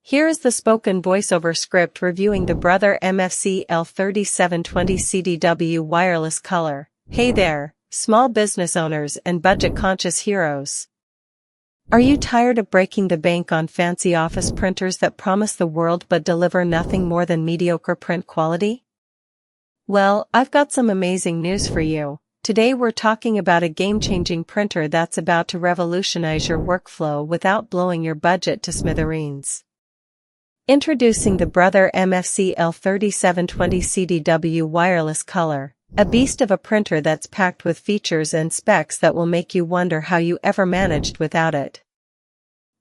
Here is the spoken voiceover script reviewing the Brother MFC-L3720CDW wireless color. Hey there, small business owners and budget-conscious heroes. Are you tired of breaking the bank on fancy office printers that promise the world but deliver nothing more than mediocre print quality? Well, I've got some amazing news for you. Today we're talking about a game-changing printer that's about to revolutionize your workflow without blowing your budget to smithereens. Introducing the Brother MFC-L3720CDW wireless color, a beast of a printer that's packed with features and specs that will make you wonder how you ever managed without it.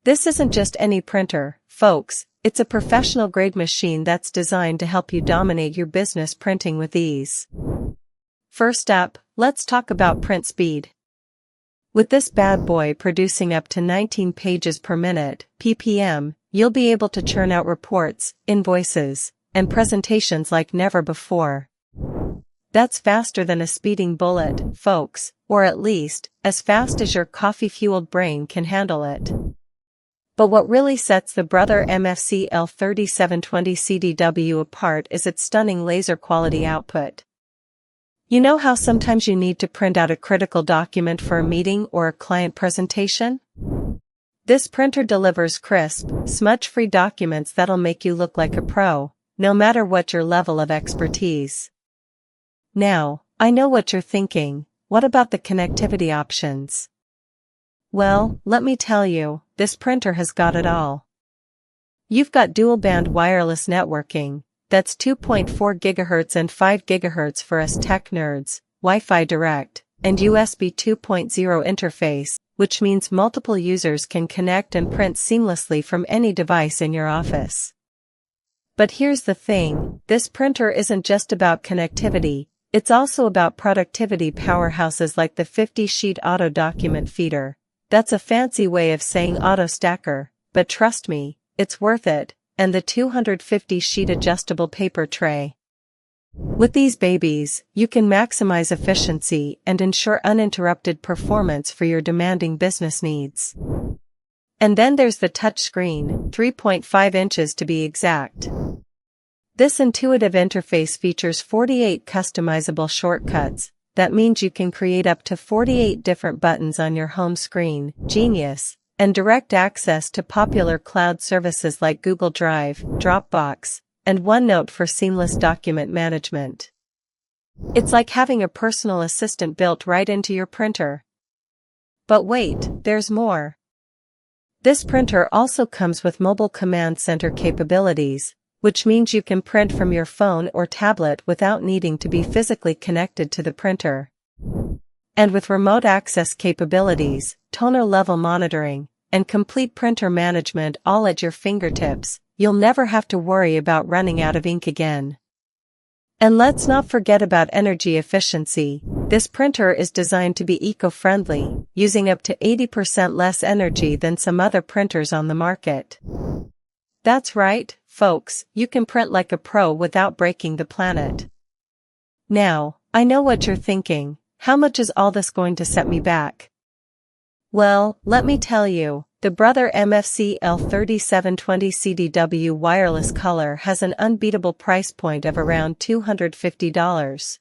This isn't just any printer, folks, it's a professional-grade machine that's designed to help you dominate your business printing with ease. First up, let's talk about print speed. With this bad boy producing up to 19 pages per minute, ppm, you'll be able to churn out reports, invoices, and presentations like never before. That's faster than a speeding bullet, folks, or at least, as fast as your coffee-fueled brain can handle it. But what really sets the Brother MFC-L3720CDW apart is its stunning laser-quality output. You know how sometimes you need to print out a critical document for a meeting or a client presentation? This printer delivers crisp, smudge-free documents that'll make you look like a pro, no matter what your level of expertise. Now, I know what you're thinking, what about the connectivity options? Well, let me tell you, this printer has got it all. You've got dual-band wireless networking, that's 2.4 GHz and 5 GHz for us tech nerds, Wi-Fi Direct, and USB 2.0 interface, which means multiple users can connect and print seamlessly from any device in your office. But here's the thing, this printer isn't just about connectivity, it's also about productivity powerhouses like the 50-sheet auto document feeder. That's a fancy way of saying auto stacker, but trust me, it's worth it, and the 250-sheet adjustable paper tray. With these babies, you can maximize efficiency and ensure uninterrupted performance for your demanding business needs. And then there's the touchscreen, 3.5 inches to be exact. This intuitive interface features 48 customizable shortcuts. That means you can create up to 48 different buttons on your home screen, genius, and direct access to popular cloud services like Google Drive, Dropbox, and OneNote for seamless document management. It's like having a personal assistant built right into your printer. But wait, there's more. This printer also comes with mobile command center capabilities, which means you can print from your phone or tablet without needing to be physically connected to the printer. And with remote access capabilities, toner level monitoring, and complete printer management all at your fingertips, you'll never have to worry about running out of ink again. And let's not forget about energy efficiency. This printer is designed to be eco-friendly, using up to 80% less energy than some other printers on the market. That's right, folks, you can print like a pro without breaking the planet. Now, I know what you're thinking, how much is all this going to set me back? Well, let me tell you, the Brother MFC-L3720CDW wireless color has an unbeatable price point of around $250.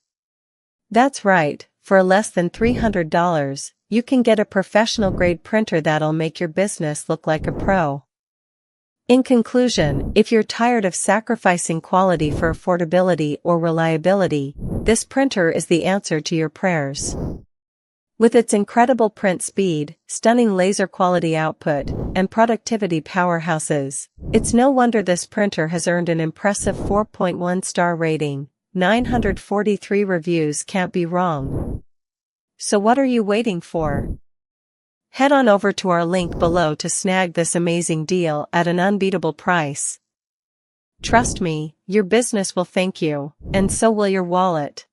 That's right, for less than $300, you can get a professional-grade printer that'll make your business look like a pro. In conclusion, if you're tired of sacrificing quality for affordability or reliability, this printer is the answer to your prayers. With its incredible print speed, stunning laser quality output, and productivity powerhouses, it's no wonder this printer has earned an impressive 4.1 star rating. 943 reviews can't be wrong. So what are you waiting for? Head on over to our link below to snag this amazing deal at an unbeatable price. Trust me, your business will thank you, and so will your wallet.